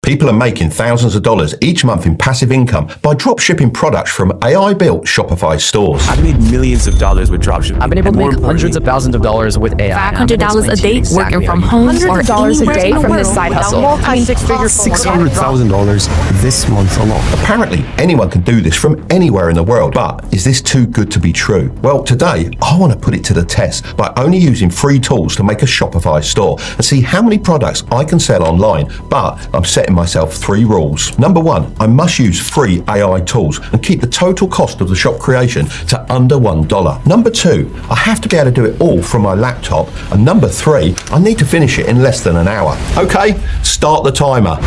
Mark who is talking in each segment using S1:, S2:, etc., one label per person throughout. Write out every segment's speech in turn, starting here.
S1: People are making thousands of dollars each month in passive income by dropshipping products from AI-built Shopify stores.
S2: I've made millions of dollars with dropshipping.
S3: I've been able to make hundreds of thousands of dollars with AI.
S4: $500 a day working from home, or
S5: $100 a day from this side hustle.
S6: $600,000 this month alone.
S1: Apparently, anyone can do this from anywhere in the world, but is this too good to be true? Well, today, I want to put it to the test by only using free tools to make a Shopify store and see how many products I can sell online, but I'm setting myself 3 rules. Number 1, I must use free AI tools and keep the total cost of the shop creation to under $1. Number 2, I have to be able to do it all from my laptop. And number 3, I need to finish it in less than an hour. Okay, start the timer.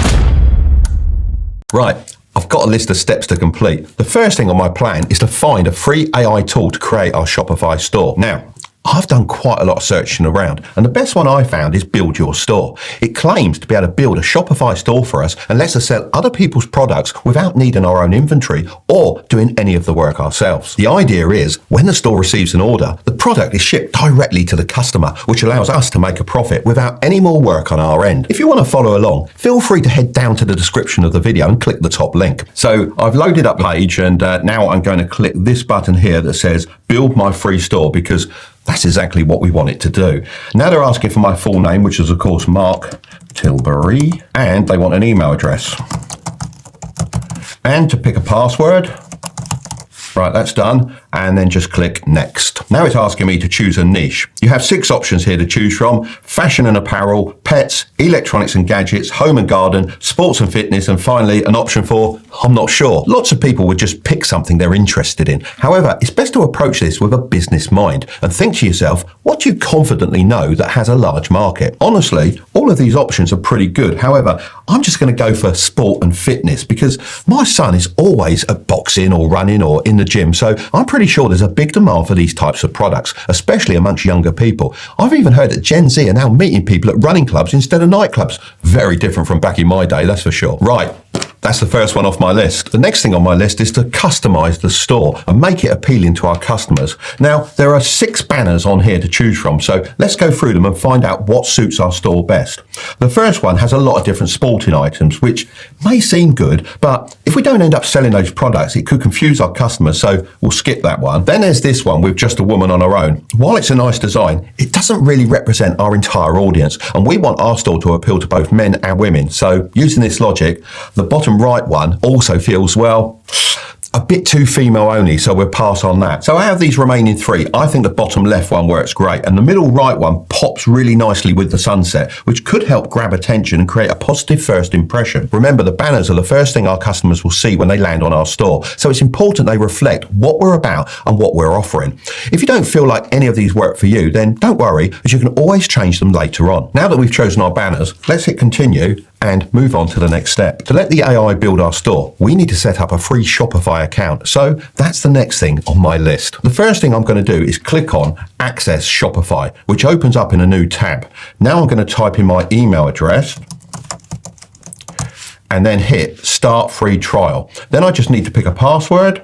S1: Right, I've got a list of steps to complete. The first thing on my plan is to find a free AI tool to create our Shopify store. Now, I've done quite a lot of searching around, and the best one I found is Build Your Store. It claims to be able to build a Shopify store for us and lets us sell other people's products without needing our own inventory or doing any of the work ourselves. The idea is, when the store receives an order, the product is shipped directly to the customer, which allows us to make a profit without any more work on our end. If you want to follow along, feel free to head down to the description of the video and click the top link. So I've loaded up the page, and now I'm going to click this button here that says Build My Free Store, because that's exactly what we want it to do. Now they're asking for my full name, which is of course Mark Tilbury, and they want an email address. And to pick a password. Right, that's done. And then just click next. Now it's asking me to choose a niche. You have 6 options here to choose from: fashion and apparel, pets, electronics and gadgets, home and garden, sports and fitness, and finally an option for I'm not sure. Lots of people would just pick something they're interested in. However, it's best to approach this with a business mind and think to yourself, what do you confidently know that has a large market? Honestly, all of these options are pretty good. However, I'm just going to go for sport and fitness because my son is always at boxing or running or in the gym, so I'm pretty sure there's a big demand for these types of products, especially amongst younger people. I've even heard that Gen Z are now meeting people at running clubs instead of nightclubs. Very different from back in my day, that's for sure. Right. That's the first one off my list. The next thing on my list is to customize the store and make it appealing to our customers. Now, there are 6 banners on here to choose from, so let's go through them and find out what suits our store best. The first one has a lot of different sporting items, which may seem good, but if we don't end up selling those products, it could confuse our customers, so we'll skip that one. Then there's this one with just a woman on her own. While it's a nice design, it doesn't really represent our entire audience, and we want our store to appeal to both men and women. So using this logic, the bottom right one also feels, well, a bit too female only, so we'll pass on that. So out of these remaining 3, I think the bottom left one works great, and the middle right one pops really nicely with the sunset, which could help grab attention and create a positive first impression. Remember, the banners are the first thing our customers will see when they land on our store, so it's important they reflect what we're about and what we're offering. If you don't feel like any of these work for you, then don't worry, as you can always change them later on. Now that we've chosen our banners, let's hit continue and move on to the next step. To let the AI build our store, we need to set up a free Shopify account. So that's the next thing on my list. The first thing I'm going to do is click on Access Shopify, which opens up in a new tab. Now I'm going to type in my email address and then hit Start Free Trial. Then I just need to pick a password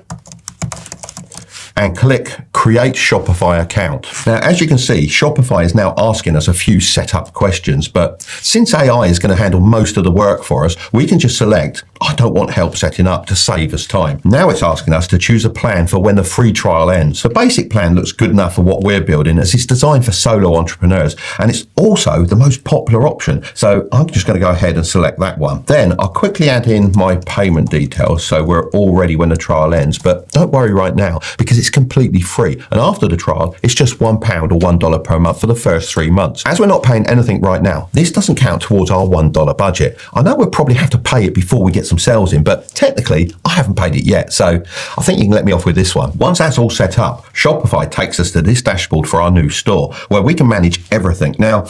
S1: and click Create Shopify Account. Now, as you can see, Shopify is now asking us a few setup questions, but since AI is going to handle most of the work for us, we can just select, I don't want help setting up, to save us time. Now it's asking us to choose a plan for when the free trial ends. The basic plan looks good enough for what we're building, as it's designed for solo entrepreneurs, and it's also the most popular option. So I'm just going to go ahead and select that one. Then I'll quickly add in my payment details so we're all ready when the trial ends, but don't worry right now because it's completely free. And after the trial, it's just £1 or $1 per month for the first 3 months. As we're not paying anything right now, this doesn't count towards our $1 budget. I know we'll probably have to pay it before we get some sales in, but technically I haven't paid it yet. So I think you can let me off with this one. Once that's all set up, Shopify takes us to this dashboard for our new store where we can manage everything. Now,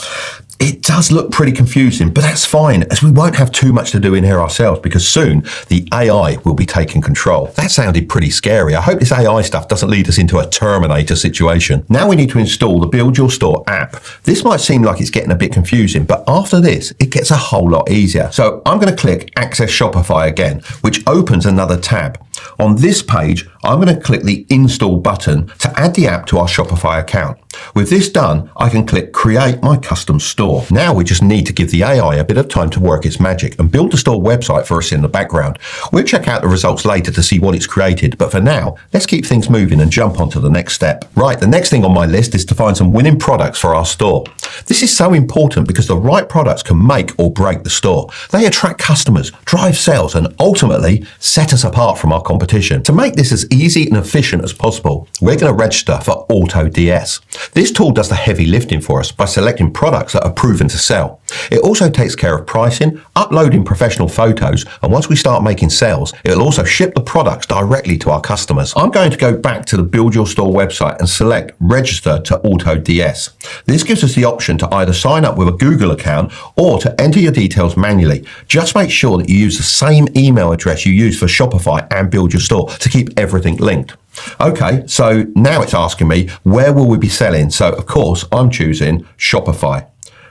S1: it does look pretty confusing, but that's fine, as we won't have too much to do in here ourselves because soon the AI will be taking control. That sounded pretty scary. I hope this AI stuff doesn't lead us into a Terminator situation. Now we need to install the Build Your Store app. This might seem like it's getting a bit confusing, but after this, it gets a whole lot easier. So I'm going to click Access Shopify again, which opens another tab. On this page, I'm going to click the install button to add the app to our Shopify account. With this done, I can click create my custom store. Now we just need to give the AI a bit of time to work its magic and build the store website for us in the background. We'll check out the results later to see what it's created, but for now, let's keep things moving and jump on to the next step. Right, the next thing on my list is to find some winning products for our store. This is so important because the right products can make or break the store. They attract customers, drive sales, and ultimately set us apart from our competition. To make this as easy and efficient as possible, we're going to register for AutoDS. This tool does the heavy lifting for us by selecting products that are proven to sell. It also takes care of pricing, uploading professional photos, and once we start making sales, it'll also ship the products directly to our customers. I'm going to go back to the Build Your Store website and select Register to AutoDS. This gives us the option to either sign up with a Google account or to enter your details manually. Just make sure that you use the same email address you use for Shopify and Build Your Store to keep everything linked. Okay, so now it's asking me, where will we be selling? So of course, I'm choosing Shopify.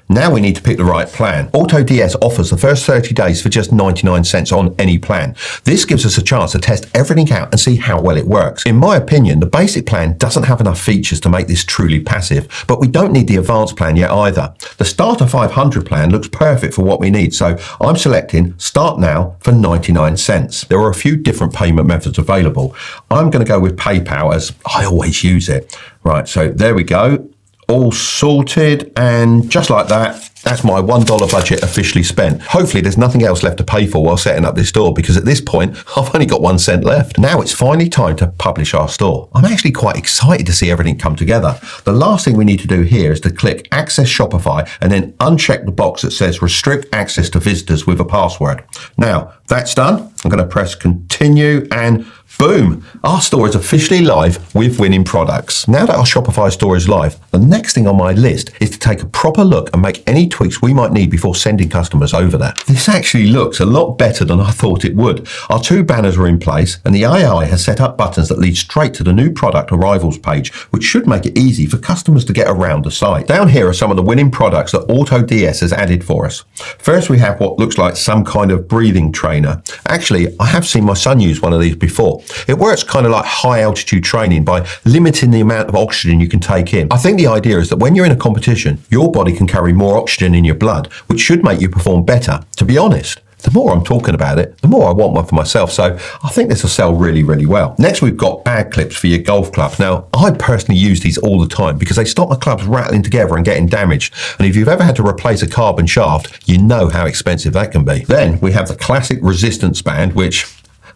S1: Now we need to pick the right plan. AutoDS offers the first 30 days for just 99 cents on any plan. This gives us a chance to test everything out and see how well it works. In my opinion, the basic plan doesn't have enough features to make this truly passive, but we don't need the advanced plan yet either. The Starter 500 plan looks perfect for what we need, so I'm selecting Start Now for 99 cents. There are a few different payment methods available. I'm going to go with PayPal as I always use it. Right, so there we go. All sorted, and just like that, that's my $1 budget officially spent. Hopefully there's nothing else left to pay for while setting up this store, because at this point, I've only got 1 cent left. Now it's finally time to publish our store. I'm actually quite excited to see everything come together. The last thing we need to do here is to click Access Shopify and then uncheck the box that says Restrict Access to Visitors with a Password. Now, that's done. I'm going to press Continue and boom, our store is officially live with winning products. Now that our Shopify store is live, the next thing on my list is to take a proper look and make any tweaks we might need before sending customers over there. This actually looks a lot better than I thought it would. Our 2 banners are in place and the AI has set up buttons that lead straight to the new product arrivals page, which should make it easy for customers to get around the site. Down here are some of the winning products that AutoDS has added for us. First, we have what looks like some kind of breathing trainer. Actually, I have seen my son use one of these before. It works kind of like high altitude training by limiting the amount of oxygen you can take in. I think the idea is that when you're in a competition, your body can carry more oxygen in your blood, which should make you perform better. To be honest, the more I'm talking about it, the more I want one for myself. So I think this will sell really, really well. Next, we've got bag clips for your golf clubs. Now, I personally use these all the time because they stop my clubs rattling together and getting damaged. And if you've ever had to replace a carbon shaft, you know how expensive that can be. Then we have the classic resistance band, which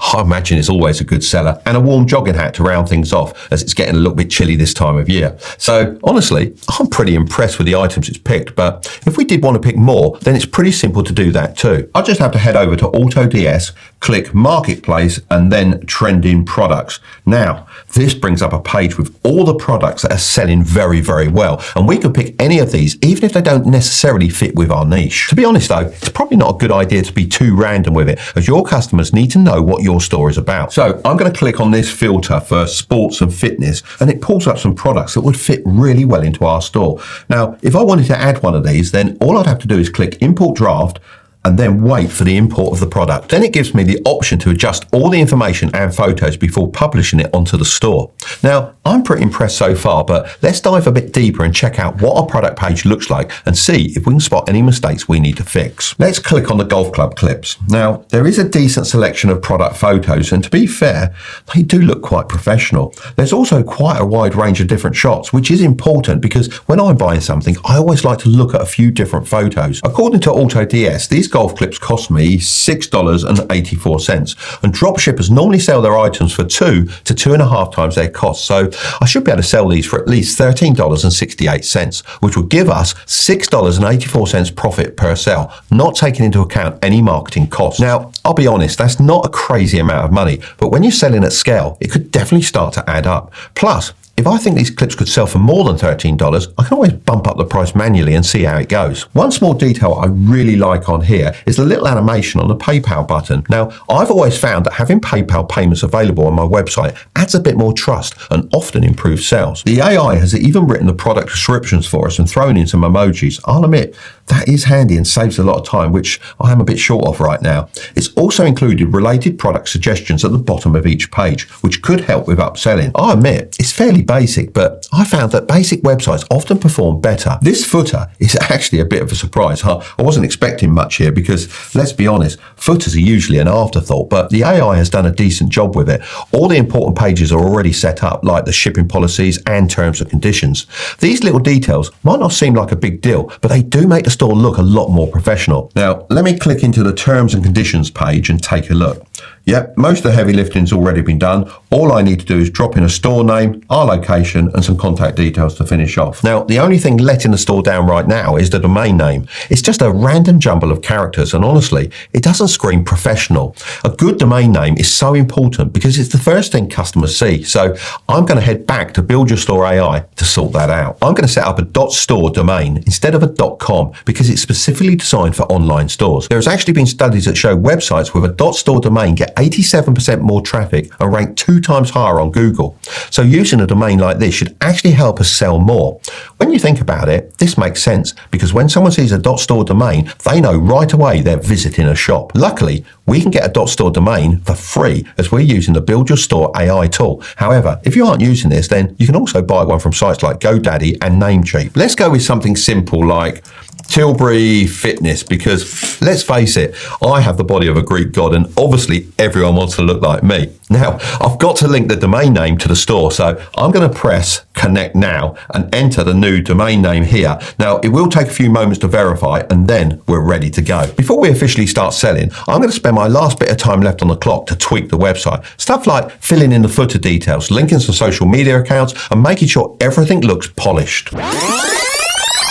S1: I imagine is always a good seller, and a warm jogging hat to round things off as it's getting a little bit chilly this time of year. So honestly, I'm pretty impressed with the items it's picked, but if we did want to pick more, then it's pretty simple to do that too. I just have to head over to AutoDS, click Marketplace, and then Trending Products. Now, this brings up a page with all the products that are selling very, very well, and we could pick any of these, even if they don't necessarily fit with our niche. To be honest though, it's probably not a good idea to be too random with it, as your customers need to know what your store is about. So I'm going to click on this filter for sports and fitness, and it pulls up some products that would fit really well into our store. Now, if I wanted to add one of these, then all I'd have to do is click Import Draft and then wait for the import of the product. Then it gives me the option to adjust all the information and photos before publishing it onto the store. Now, I'm pretty impressed so far, but let's dive a bit deeper and check out what our product page looks like and see if we can spot any mistakes we need to fix. Let's click on the golf club clips. Now, there is a decent selection of product photos, and to be fair, they do look quite professional. There's also quite a wide range of different shots, which is important because when I'm buying something, I always like to look at a few different photos. According to AutoDS, these golf clips cost me $6.84, and dropshippers normally sell their items for 2 to 2.5 times their cost, so I should be able to sell these for at least $13.68, which would give us $6.84 profit per sale, not taking into account any marketing costs. Now, I'll be honest, that's not a crazy amount of money, but when you're selling at scale, it could definitely start to add up. Plus, if I think these clips could sell for more than $13, I can always bump up the price manually and see how it goes. One small detail I really like on here is the little animation on the PayPal button. Now, I've always found that having PayPal payments available on my website adds a bit more trust and often improves sales. The AI has even written the product descriptions for us and thrown in some emojis. I'll admit, That is handy and saves a lot of time, which I am a bit short of right now. It's also included related product suggestions at the bottom of each page, which could help with upselling. I admit, it's fairly basic, but I found that basic websites often perform better. This footer is actually a bit of a surprise. I wasn't expecting much here because, let's be honest, footers are usually an afterthought, but the AI has done a decent job with it. All the important pages are already set up, like the shipping policies and terms and conditions. These little details might not seem like a big deal, but they do make the store look a lot more professional. Now, let me click into the terms and conditions page and take a look. Yep, most of the heavy lifting's already been done. All I need to do is drop in a store name, our location, and some contact details to finish off. Now, the only thing letting the store down right now is the domain name. It's just a random jumble of characters, and honestly, it doesn't scream professional. A good domain name is so important because it's the first thing customers see. So I'm going to head back to Build Your Store AI to sort that out. I'm going to set up a .store domain instead of a .com because it's specifically designed for online stores. There's actually been studies that show websites with a .store domain get 87% more traffic and rank 2 times higher on Google. So using a domain like this should actually help us sell more. When you think about it, this makes sense because when someone sees a .store domain, they know right away they're visiting a shop. Luckily, we can get a .store domain for free as we're using the Build Your Store AI tool. However, if you aren't using this, then you can also buy one from sites like GoDaddy and Namecheap. Let's go with something simple like Tilbury Fitness, because let's face it, I have the body of a Greek god and obviously everyone wants to look like me. Now, I've got to link the domain name to the store, so I'm going to press connect now and enter the new domain name here. Now, it will take a few moments to verify and then we're ready to go. Before we officially start selling, I'm going to spend my last bit of time left on the clock to tweak the website. Stuff like filling in the footer details, linking some social media accounts, and making sure everything looks polished.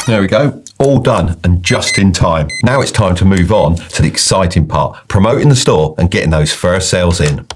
S1: There we go, all done and just in time. Now it's time to move on to the exciting part, promoting the store and getting those first sales in.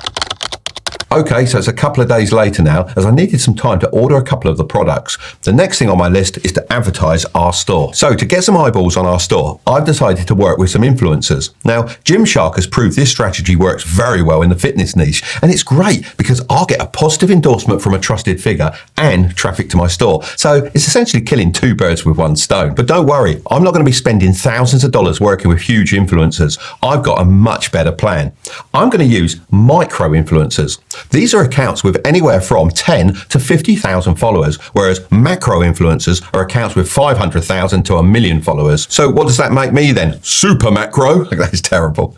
S1: Okay, so it's a couple of days later now, as I needed some time to order a couple of the products. The next thing on my list is to advertise our store. So to get some eyeballs on our store, I've decided to work with some influencers. Now, Gymshark has proved this strategy works very well in the fitness niche, and it's great because I'll get a positive endorsement from a trusted figure and traffic to my store. So it's essentially killing 2 birds with 1 stone. But don't worry, I'm not going to be spending thousands of dollars working with huge influencers. I've got a much better plan. I'm going to use micro influencers. These are accounts with anywhere from 10 to 50,000 followers, whereas macro influencers are accounts with 500,000 to 1 million followers. So what does that make me then? Super macro? That is terrible.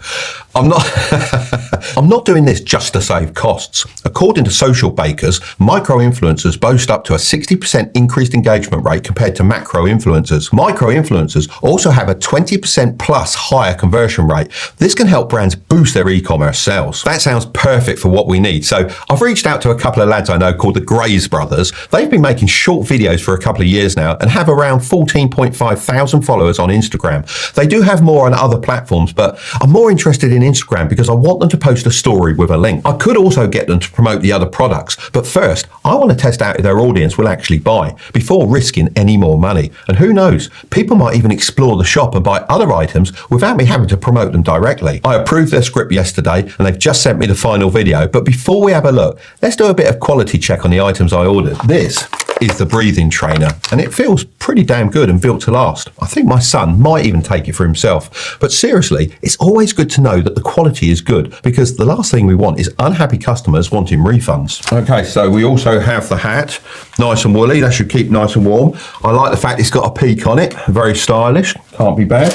S1: I'm not doing this just to save costs. According to Social Bakers, micro influencers boast up to a 60% increased engagement rate compared to macro influencers. Micro influencers also have a 20% plus higher conversion rate. This can help brands boost their e-commerce sales. That sounds perfect for what we need. So I've reached out to a couple of lads I know called the Grays brothers. They've been making short videos for a couple of years now and have around 14.5 thousand followers on Instagram. They do have more on other platforms, but I'm more interested in Instagram because I want them to post a story with a link. I could also get them to promote the other products, but first I want to test out if their audience will actually buy before risking any more money. And who knows, people might even explore the shop and buy other items without me having to promote them directly. I approved their script yesterday and they've just sent me the final video, but before we have a look, let's do a bit of quality check on the items I ordered. This is the breathing trainer and it feels pretty damn good and built to last. I think my son might even take it for himself. But seriously, it's always good to know that the quality is good because the last thing we want is unhappy customers wanting refunds. Okay, so we also have the hat, nice and woolly, that should keep nice and warm. I like the fact it's got a peak on it, very stylish, can't be bad.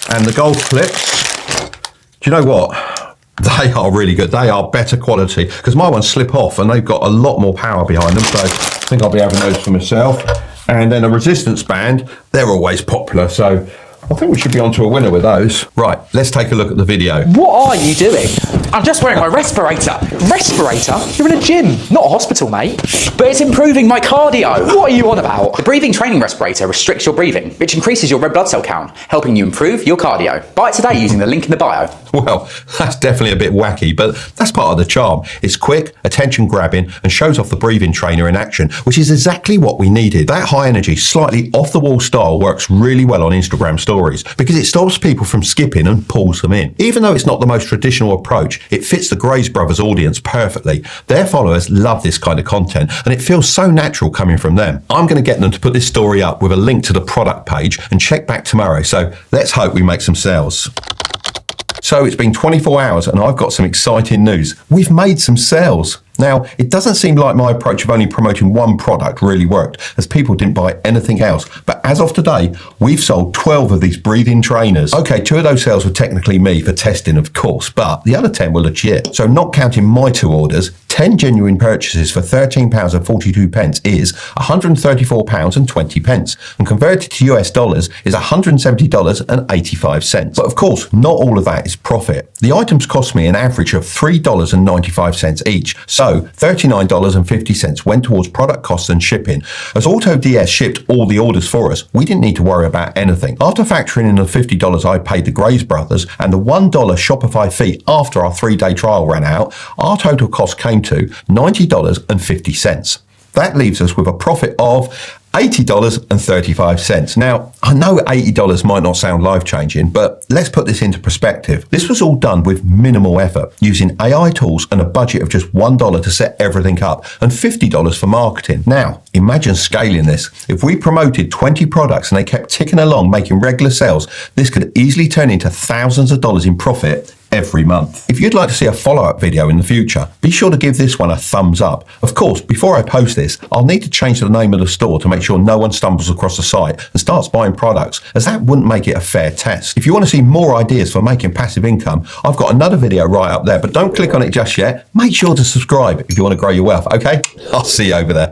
S1: And the golf clips, do you know what? They are really good. They are better quality because my ones slip off and they've got a lot more power behind them. So I think I'll be having those for myself. And then a resistance band, they're always popular. So I think we should be on to a winner with those. Right, let's take a look at the video.
S6: What are you doing? I'm just wearing my respirator. Respirator? You're in a gym, not a hospital, mate. But it's improving my cardio. What are you on about? The breathing training respirator restricts your breathing, which increases your red blood cell count, helping you improve your cardio. Buy it today using the link in the bio.
S1: Well, that's definitely a bit wacky, but that's part of the charm. It's quick, attention grabbing, and shows off the breathing trainer in action, which is exactly what we needed. That high energy, slightly off the wall style works really well on Instagram stories because it stops people from skipping and pulls them in. Even though it's not the most traditional approach, page. It fits the Grays Brothers audience perfectly. Their followers love this kind of content and it feels so natural coming from them. I'm going to get them to put this story up with a link to the product page and check back tomorrow. So let's hope we make some sales. So it's been 24 hours and I've got some exciting news. We've made some sales. Now, it doesn't seem like my approach of only promoting one product really worked, as people didn't buy anything else. But as of today, we've sold 12 of these breathing trainers. Okay, 2 of those sales were technically me for testing, of course, but the other 10 were legit. So not counting my 2 orders, 10 genuine purchases for £13.42 is £134.20, and converted to US dollars is $170.85. But of course, not all of that is profit. The items cost me an average of $3.95 each, so $39.50 went towards product costs and shipping. As AutoDS shipped all the orders for us, we didn't need to worry about anything. After factoring in the $50 I paid the Grays Brothers and the $1 Shopify fee after our 3-day trial ran out, our total cost came to $90.50. That leaves us with a profit of $80.35. Now, I know $80 might not sound life-changing, but let's put this into perspective. This was all done with minimal effort, using AI tools and a budget of just $1 to set everything up and $50 for marketing. Now, imagine scaling this. If we promoted 20 products and they kept ticking along making regular sales, this could easily turn into thousands of dollars in profit every month. If you'd like to see a follow-up video in the future, be sure to give this one a thumbs up. Of course, before I post this, I'll need to change the name of the store to make sure no one stumbles across the site and starts buying products, as that wouldn't make it a fair test. If you want to see more ideas for making passive income, I've got another video right up there, but don't click on it just yet. Make sure to subscribe if you want to grow your wealth, okay? I'll see you over there.